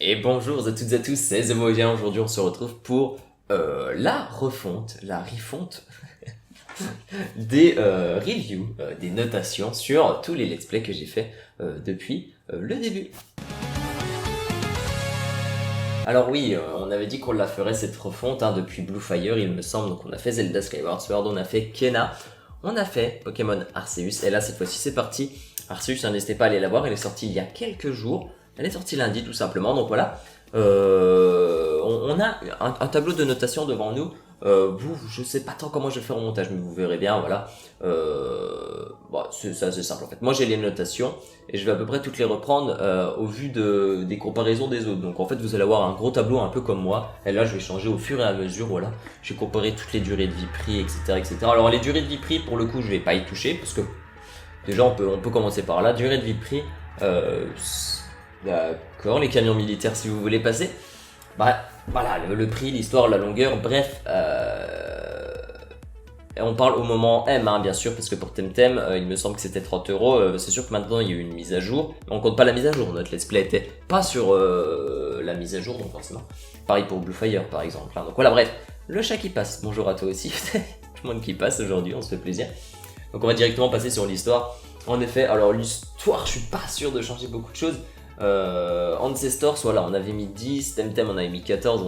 Et bonjour à toutes et à tous, c'est Zemogien. Aujourd'hui on se retrouve pour la refonte des reviews, des notations sur tous les let's play que j'ai fait depuis le début. Alors oui, on avait dit qu'on la ferait cette refonte depuis Blue Fire il me semble, donc on a fait Zelda Skyward Sword, on a fait Kena, on a fait Pokémon Arceus, et là cette fois-ci c'est parti. Arceus, n'hésitez pas à aller la voir, elle est sortie il y a quelques jours, elle est sortie lundi tout simplement, donc voilà. On a un tableau de notation devant nous. Je sais pas tant comment je vais faire au montage, mais vous verrez bien, voilà. C'est assez simple en fait. Moi j'ai les notations et je vais à peu près toutes les reprendre au vu des comparaisons des autres. Donc en fait vous allez avoir un gros tableau un peu comme moi. Et là je vais changer au fur et à mesure, voilà. Je vais comparer toutes les durées de vie prix, etc., etc. Alors les durées de vie prix, pour le coup je vais pas y toucher parce que déjà on peut commencer par là. Durée de vie prix. D'accord, les camions militaires si vous voulez passer. Bah voilà, le prix, l'histoire, la longueur, bref. Et on parle au moment M, bien sûr, parce que pour Temtem, il me semble que c'était 30€. C'est sûr que maintenant il y a eu une mise à jour. On compte pas la mise à jour, notre let's play était pas sur la mise à jour, donc forcément. Pareil pour Blue Fire par exemple. Donc voilà, bref, le chat qui passe. Bonjour à toi aussi. Tout le monde qui passe aujourd'hui, on se fait plaisir. Donc on va directement passer sur l'histoire. En effet, alors l'histoire, je suis pas sûr de changer beaucoup de choses. Ancestors, voilà, on avait mis 10, Temtem on avait mis 14,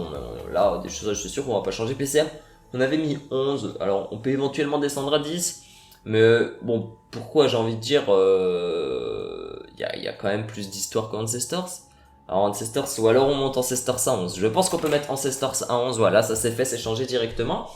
là, des choses, je suis sûr qu'on va pas changer. PCM, on avait mis 11, alors on peut éventuellement descendre à 10, mais bon, pourquoi j'ai envie de dire, y a quand même plus d'histoire qu'Ancestors. Alors Ancestors, ou alors on monte Ancestors à 11, je pense qu'on peut mettre Ancestors à 11, voilà, ça c'est fait, c'est changé directement.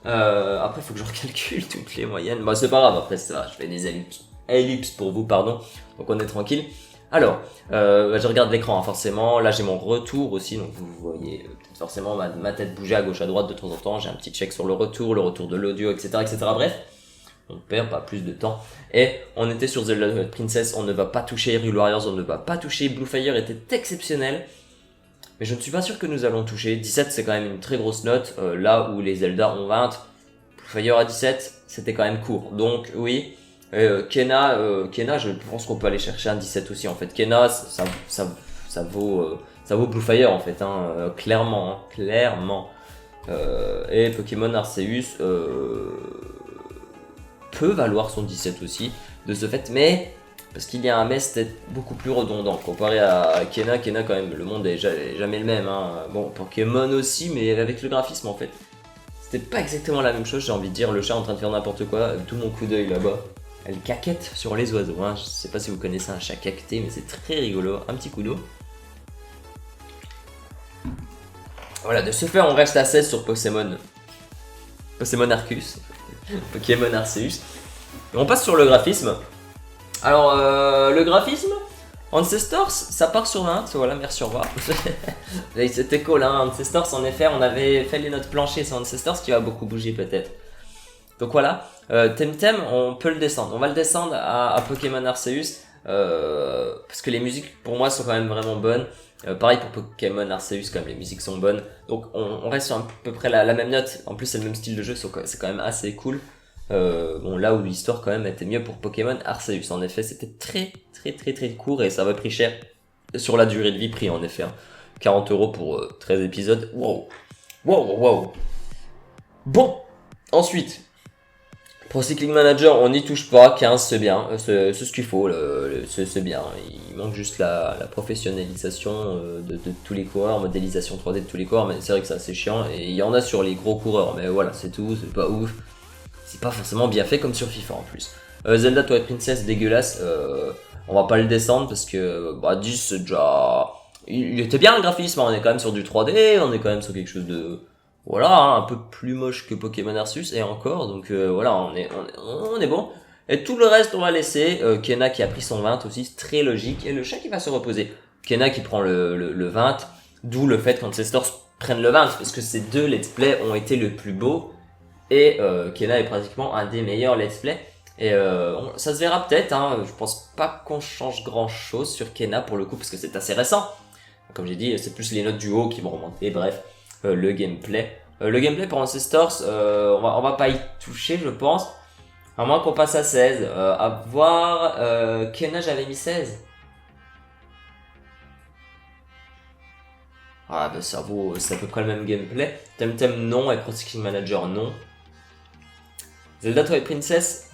Après, il faut que je recalcule toutes les moyennes. Bah, c'est pas grave, après, ça, je fais des ellipses pour vous, pardon. Donc, on est tranquille. Alors, je regarde l'écran, forcément. Là, j'ai mon retour aussi. Donc, vous voyez peut-être forcément ma tête bouger à gauche, à droite de temps en temps. J'ai un petit check sur le retour de l'audio, etc., etc. Bref, on perd pas plus de temps. Et on était sur The Twilight Princess. On ne va pas toucher Hyrule Warriors. On ne va pas toucher Blue Fire. Était exceptionnel. Mais je ne suis pas sûr que nous allons toucher. 17 c'est quand même une très grosse note, là où les Zelda ont 20. Fire à 17, c'était quand même court. Donc oui, Kena, je pense qu'on peut aller chercher un 17 aussi en fait. Kena, ça vaut Blue Fire en fait, clairement, clairement. Et Pokémon Arceus peut valoir son 17 aussi, de ce fait, mais parce qu'il y a un mais c'était beaucoup plus redondant comparé à Kena. Kena quand même, le monde est jamais le même. Bon, Pokémon aussi, mais avec le graphisme en fait. C'était pas exactement la même chose, j'ai envie de dire. Le chat en train de faire n'importe quoi, tout mon coup d'œil là-bas. Elle caquette sur les oiseaux. Je sais pas si vous connaissez un chat caqueté, mais c'est très rigolo. Un petit coup d'eau. Voilà, de ce fait, on reste à 16 sur Pokémon Arceus. Pokémon Arceus. Et on passe sur le graphisme. Alors, le graphisme, Ancestors, ça part sur 20, voilà, merci, au revoir. C'était cool, Ancestors, en effet, on avait fait les notes planchées sur Ancestors, qui va beaucoup bouger peut-être. Donc voilà, Temtem, on peut le descendre. On va le descendre à Pokémon Arceus, parce que les musiques, pour moi, sont quand même vraiment bonnes. Pareil pour Pokémon Arceus, quand même, les musiques sont bonnes. Donc on reste sur à peu près la même note. En plus, c'est le même style de jeu, c'est quand même assez cool. Bon, là où l'histoire quand même était mieux pour Pokémon Arceus. En effet, c'était très court et ça va pris cher sur la durée de vie prix en effet. 40€ pour 13 épisodes. Wow. Bon, ensuite, Pro Cycling Manager, on n'y touche pas. 15, c'est bien. C'est ce qu'il faut. C'est bien. Il manque juste la professionnalisation de tous les coureurs, modélisation 3D de tous les coureurs. Mais c'est vrai que c'est assez chiant. Et il y en a sur les gros coureurs. Mais voilà, c'est tout. C'est pas ouf. C'est pas forcément bien fait comme sur FIFA en plus. Zelda Twilight Princess, dégueulasse. On va pas le descendre parce que 10 c'est déjà... Il était bien le graphisme, on est quand même sur du 3D, on est quand même sur quelque chose de... Voilà, un peu plus moche que Pokémon Arceus et encore, donc voilà, on est bon. Et tout le reste on va laisser. Kena qui a pris son 20 aussi, c'est très logique. Et le chat qui va se reposer. Kena qui prend le 20, d'où le fait qu'Ancestors prennent le 20, parce que ces deux let's play ont été le plus beau. Et Kena est pratiquement un des meilleurs let's play. Et ça se verra peut-être, je pense pas qu'on change grand chose sur Kena pour le coup, parce que c'est assez récent. Comme j'ai dit, c'est plus les notes du haut qui vont remonter, bref, le gameplay. Le gameplay pour Ancestors, on va pas y toucher je pense, à moins qu'on passe à 16. À voir, Kena j'avais mis 16. Ah bah cerveau, c'est à peu près le même gameplay. Temtem non, et Cross King Manager non. Zelda Twilight Princess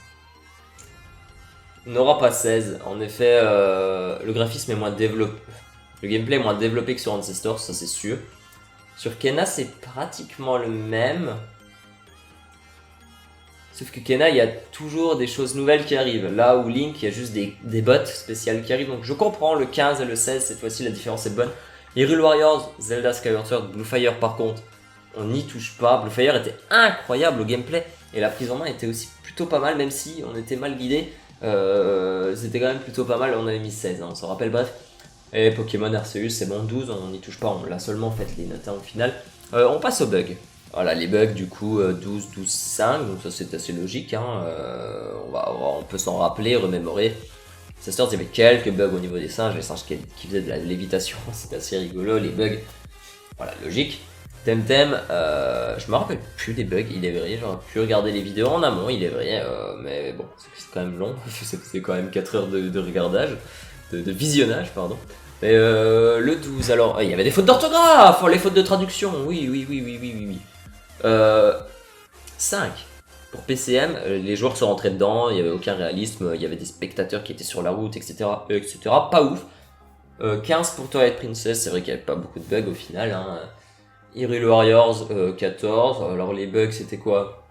n'aura pas 16. En effet, le graphisme est moins développé. Le gameplay est moins développé que sur Ancestors, ça c'est sûr. Sur Kena, c'est pratiquement le même. Sauf que Kena, il y a toujours des choses nouvelles qui arrivent. Là où Link, il y a juste des bots spéciales qui arrivent. Donc je comprends, le 15 et le 16, cette fois-ci, la différence est bonne. Hyrule Warriors, Zelda Skyward Sword, Blue Fire par contre, on n'y touche pas. Blue Fire était incroyable au gameplay. Et la prise en main était aussi plutôt pas mal, même si on était mal guidé. C'était quand même plutôt pas mal, on avait mis 16, hein, on s'en rappelle, bref. Et Pokémon Arceus, c'est bon, 12, on n'y touche pas, on l'a seulement fait les notes au final. On passe aux bugs. Voilà, les bugs du coup, 12, 12, 5, donc ça c'est assez logique, hein. On peut s'en rappeler, remémorer. Ancestors, il y avait quelques bugs au niveau des singes, les singes qui faisaient de la lévitation, c'était assez rigolo, les bugs, voilà, logique. Temtem, je me rappelle plus des bugs, il est vrai, j'aurais pu regarder les vidéos en amont, il est vrai, mais bon, c'est quand même long, c'est quand même 4 heures de regardage, de visionnage, pardon. Mais le 12, alors, il y avait des fautes d'orthographe, les fautes de traduction, oui. 5. Pour PCM, les joueurs se rentraient dedans, il n'y avait aucun réalisme, il y avait des spectateurs qui étaient sur la route, etc. Pas ouf. 15 pour Twilight Princess, c'est vrai qu'il n'y avait pas beaucoup de bugs au final, hein. Hyrule Warriors, 14. Alors les bugs, c'était quoi?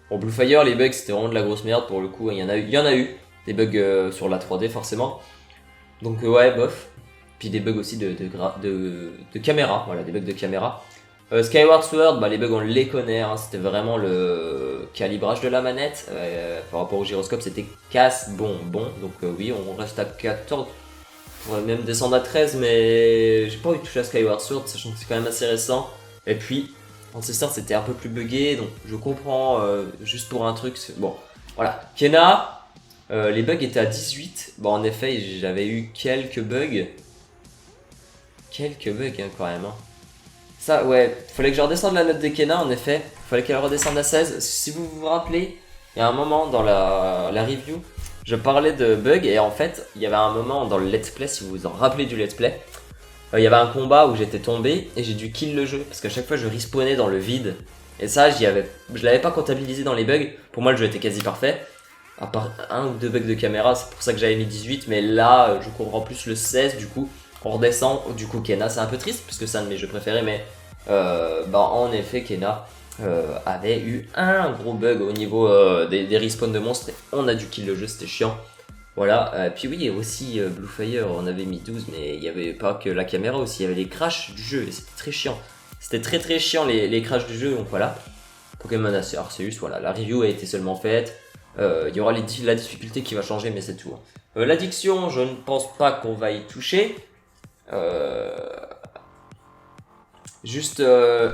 Pour Blue Fire, les bugs, c'était vraiment de la grosse merde pour le coup. Il y en a eu. Des bugs sur la 3D, forcément. Donc, ouais, bof. Puis des bugs aussi de caméra. Voilà, des bugs de caméra. Skyward Sword, bah, les bugs, on les connaît. Hein, c'était vraiment le calibrage de la manette. Par rapport au gyroscope, c'était casse, bon. Donc, oui, on reste à 14. On pourrait même descendre à 13, mais j'ai pas envie de toucher à Skyward Sword, sachant que c'est quand même assez récent. Et puis, Ancestor c'était un peu plus buggé, donc je comprends, juste pour un truc, bon, voilà. Kena, les bugs étaient à 18, bon en effet j'avais eu quelques bugs. Hein, quand même. Hein. Ça, ouais, fallait que je redescende la note de Kena, en effet, fallait qu'elle redescende à 16. Si vous vous rappelez, il y a un moment dans la review, je parlais de bugs et en fait, il y avait un moment dans le let's play, si vous vous en rappelez du let's play, il y avait un combat où j'étais tombé et j'ai dû kill le jeu parce qu'à chaque fois je respawnais dans le vide. Et ça, je l'avais pas comptabilisé dans les bugs. Pour moi, le jeu était quasi parfait. À part un ou deux bugs de caméra, c'est pour ça que j'avais mis 18. Mais là, je comprends plus le 16 du coup. On redescend, du coup Kena, c'est un peu triste parce que c'est un de mes jeux préférés. Mais en effet, Kena avait eu un gros bug au niveau des respawns de monstres. Et on a dû kill le jeu, c'était chiant. Voilà, puis oui, aussi Blue Fire, on avait mis 12, mais il n'y avait pas que la caméra aussi, il y avait les crashs du jeu, et c'était très chiant. C'était très chiant les crashs du jeu, donc voilà. Pokémon Arceus, voilà, la review a été seulement faite. Il y aura la difficulté qui va changer, mais c'est tout. L'addiction, je ne pense pas qu'on va y toucher.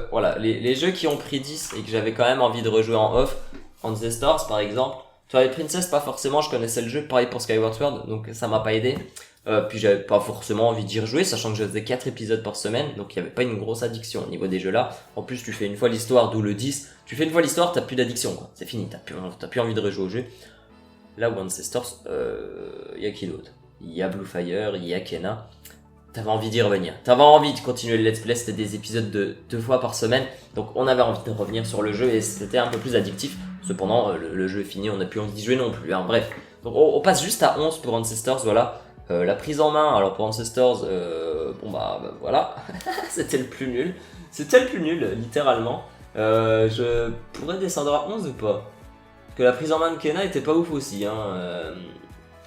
Voilà, les jeux qui ont pris 10 et que j'avais quand même envie de rejouer en off, Ancestors par exemple. Twilight Princess, pas forcément, je connaissais le jeu, pareil pour Skyward Sword, donc ça m'a pas aidé. Puis j'avais pas forcément envie d'y rejouer, sachant que je faisais 4 épisodes par semaine, donc il y avait pas une grosse addiction au niveau des jeux là. En plus, tu fais une fois l'histoire, d'où le 10. Tu fais une fois l'histoire, t'as plus d'addiction, quoi. C'est fini, t'as plus envie de rejouer au jeu. Là où Ancestors, y a qui d'autre? Il y a Blue Fire, il y a Kena. T'avais envie d'y revenir. T'avais envie de continuer le let's play, c'était des épisodes de 2 fois par semaine, donc on avait envie de revenir sur le jeu et c'était un peu plus addictif. Cependant, le jeu est fini, on n'a plus envie d'y jouer non plus. Hein. Bref, donc on passe juste à 11 pour Ancestors, voilà. La prise en main, alors pour Ancestors, voilà, c'était le plus nul. C'était le plus nul, littéralement. Je pourrais descendre à 11 ou pas? Parce que la prise en main de Kena était pas ouf aussi. Hein.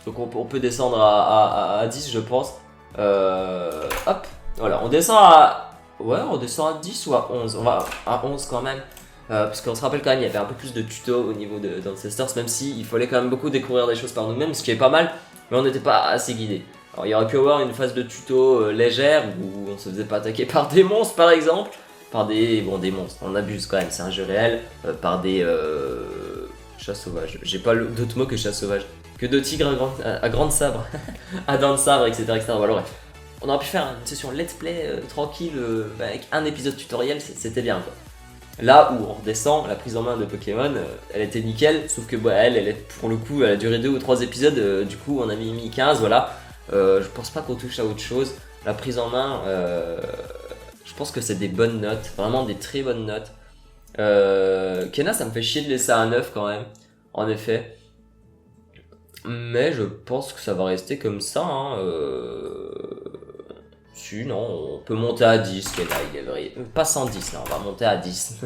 Donc on peut descendre à 10, je pense. Hop, voilà, on descend à... Ouais, on descend à 10 ou à 11. On va à 11 quand même. Parce qu'on se rappelle quand même, il y avait un peu plus de tutos au niveau d'Ancestors, même si il fallait quand même beaucoup découvrir des choses par nous-mêmes, ce qui est pas mal, mais on n'était pas assez guidés. Alors il y aurait pu avoir une phase de tuto légère où on se faisait pas attaquer par des monstres par exemple, par des monstres, on abuse quand même, c'est un jeu réel, par des chats sauvages. J'ai pas d'autre mot que chat sauvage, que de tigres à grandes sabres, à dents de sabre, etc. Voilà, bref. On aurait pu faire une session let's play tranquille avec un épisode tutoriel, c'était bien quoi. Là où on redescend, la prise en main de Pokémon, elle était nickel, sauf que elle, pour le coup, elle a duré 2 ou 3 épisodes, du coup on a mis 15, voilà. Je pense pas qu'on touche à autre chose. la prise en main, je pense que c'est des bonnes notes, vraiment des très bonnes notes. Kena, ça me fait chier de laisser un 9 quand même, en effet. Mais je pense que ça va rester comme ça. Hein. Si, non, on peut monter à 10, Kena, il est vrai. Pas 110, là, on va monter à 10.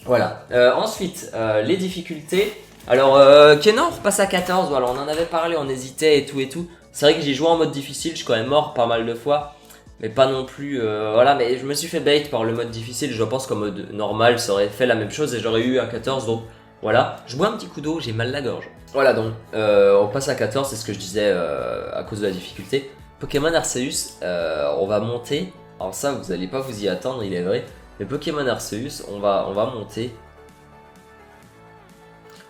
Voilà. Ensuite, les difficultés. Alors, Kena, on repasse à 14. Voilà, on en avait parlé, on hésitait et tout et tout. C'est vrai que j'ai joué en mode difficile, je suis quand même mort pas mal de fois. Mais pas non plus, voilà, mais je me suis fait bait par le mode difficile, je pense qu'en mode normal, ça aurait fait la même chose et j'aurais eu un 14, donc voilà. Je bois un petit coup d'eau, j'ai mal la gorge. Voilà, donc, on passe à 14, c'est ce que je disais à cause de la difficulté. Pokémon Arceus, on va monter, alors ça, vous allez pas vous y attendre, il est vrai, mais Pokémon Arceus, on va monter.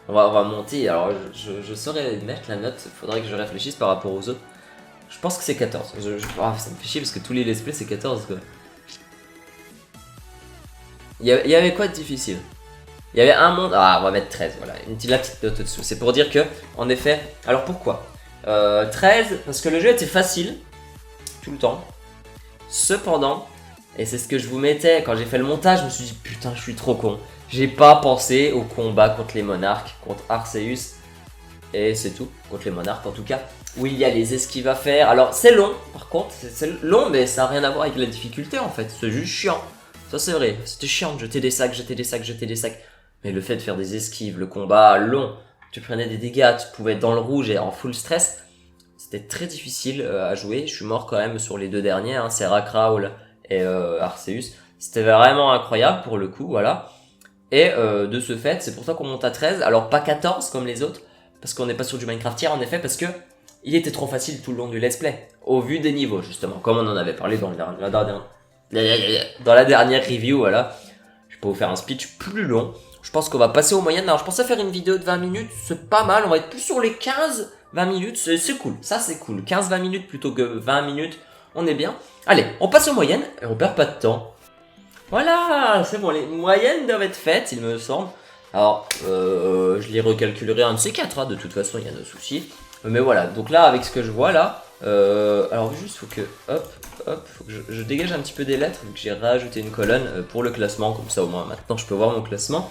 On va monter, alors je saurais mettre la note, faudrait que je réfléchisse par rapport aux autres. Je pense que c'est 14. Ça me fait chier parce que tous les let's play c'est 14 quoi. Il y avait quoi de difficile? Il y avait un monde. Ah, on va mettre 13, voilà. La petite note au-dessous. C'est pour dire que, en effet. Alors pourquoi 13, parce que le jeu était facile, tout le temps. Cependant, et c'est ce que je vous mettais quand j'ai fait le montage, je me suis dit putain, je suis trop con. J'ai pas pensé au combat contre les monarques, contre Arceus. Et c'est tout, contre les monarques en tout cas. Où il y a les esquives à faire. Alors c'est long, par contre, c'est long, mais ça n'a rien à voir avec la difficulté en fait. C'est juste chiant. Ça c'est vrai, c'était chiant de jeter des sacs, jeter des sacs, jeter des sacs. Mais le fait de faire des esquives, le combat long, tu prenais des dégâts, tu pouvais être dans le rouge et en full stress. C'était très difficile à jouer. Je suis mort quand même sur les deux derniers, hein, Serra Kraul et Arceus. C'était vraiment incroyable pour le coup, voilà. Et de ce fait, c'est pour ça qu'on monte à 13. Alors pas 14 comme les autres, parce qu'on n'est pas sur du Minecraft tier en effet, parce que il était trop facile tout le long du let's play, au vu des niveaux justement, comme on en avait parlé dans la dernière review, voilà. Je peux vous faire un speech plus long. Je pense qu'on va passer aux moyennes. Alors je pensais faire une vidéo de 20 minutes, c'est pas mal, on va être plus sur les 15-20 minutes, c'est cool, ça c'est cool. 15-20 minutes plutôt que 20 minutes, on est bien. Allez, on passe aux moyennes, et on perd pas de temps. Voilà, c'est bon, les moyennes doivent être faites, il me semble. Alors, je les recalculerai un de ces quatre, hein, de toute façon, il y a de soucis. Mais voilà, donc là, avec ce que je vois là, alors juste, faut que, faut que je dégage un petit peu des lettres, vu que j'ai rajouté une colonne pour le classement, comme ça au moins maintenant je peux voir mon classement.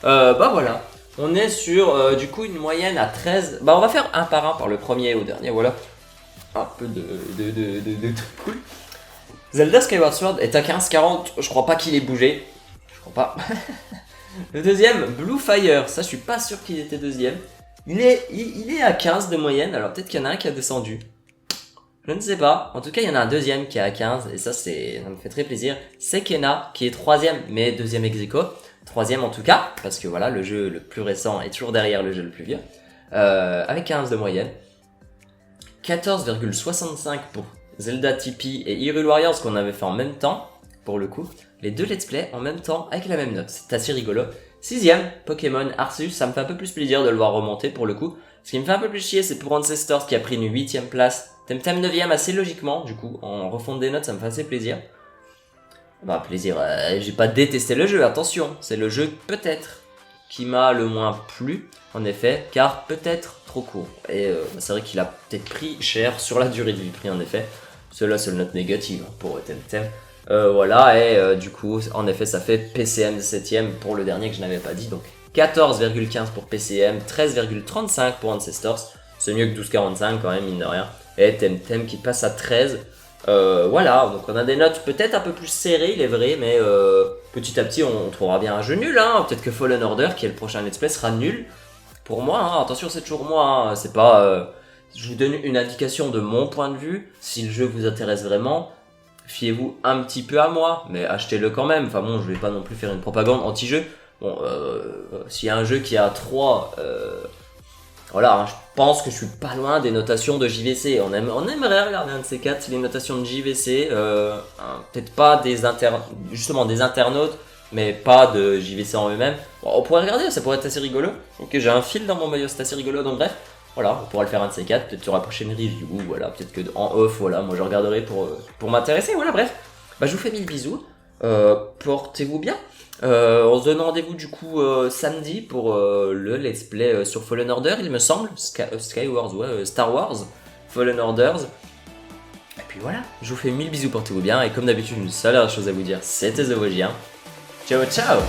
Bah voilà, on est sur du coup une moyenne à 13, bah on va faire un par le premier au dernier, voilà. Un peu de cool. Zelda Skyward Sword est à 15-40, je crois pas qu'il ait bougé, je crois pas. Le deuxième, Blue Fire, ça je suis pas sûr qu'il était deuxième. Il est à 15 de moyenne, alors peut-être qu'il y en a un qui a descendu. Je ne sais pas. En tout cas, il y en a un deuxième qui est à 15, et ça me fait très plaisir. C'est Kena, qui est troisième, mais deuxième ex aequo. Troisième en tout cas, parce que voilà, le jeu le plus récent est toujours derrière le jeu le plus vieux. Avec 15 de moyenne. 14,65 pour Zelda Tipi et Hyrule Warriors qu'on avait fait en même temps, pour le coup. Les deux let's play en même temps, avec la même note. C'est assez rigolo. Sixième, Pokémon Arceus, ça me fait un peu plus plaisir de le voir remonter pour le coup. Ce qui me fait un peu plus chier, c'est pour Ancestors qui a pris une 8ème place. Temtem 9ème assez logiquement, du coup, en refonte des notes, ça me fait assez plaisir. Bah, plaisir, j'ai pas détesté le jeu, attention, c'est le jeu peut-être qui m'a le moins plu, en effet, car peut-être trop court. Et c'est vrai qu'il a peut-être pris cher sur la durée de vie pris, en effet. Cela, c'est une note négative pour Temtem. Voilà, et du coup, en effet, ça fait PCM 7ème pour le dernier que je n'avais pas dit. Donc 14,15 pour PCM, 13,35 pour Ancestors. C'est mieux que 12,45 quand même, mine de rien. Et Temtem qui passe à 13. Voilà, donc on a des notes peut-être un peu plus serrées, il est vrai, mais petit à petit, on trouvera bien un jeu nul. Hein. Peut-être que Fallen Order, qui est le prochain let's play, sera nul. Pour moi, hein. Attention, c'est toujours moi. Hein. C'est pas... je vous donne une indication de mon point de vue. Si le jeu vous intéresse vraiment... Fiez-vous un petit peu à moi, mais achetez-le quand même. Enfin bon, je vais pas non plus faire une propagande anti-jeu. Bon, s'il y a un jeu qui a 3, voilà, hein, je pense que je suis pas loin des notations de JVC. On aimerait regarder un de ces quatre, les notations de JVC. Peut-être pas justement des internautes, mais pas de JVC en eux-mêmes. Bon, on pourrait regarder, ça pourrait être assez rigolo. Ok, j'ai un fil dans mon maillot, c'est assez rigolo, donc bref. Voilà, on pourra le faire un de ces quatre, peut-être sur la prochaine review, voilà, peut-être que en off, voilà, moi je regarderai pour m'intéresser, voilà, bref. Bah je vous fais mille bisous, portez-vous bien. On se donne rendez-vous du coup samedi pour le let's play sur Fallen Order, il me semble, Skywars, ouais, Star Wars, Fallen Orders. Et puis voilà, je vous fais 1000 bisous, portez-vous bien, et comme d'habitude, une seule chose à vous dire, c'était The Vosgien. Ciao ciao.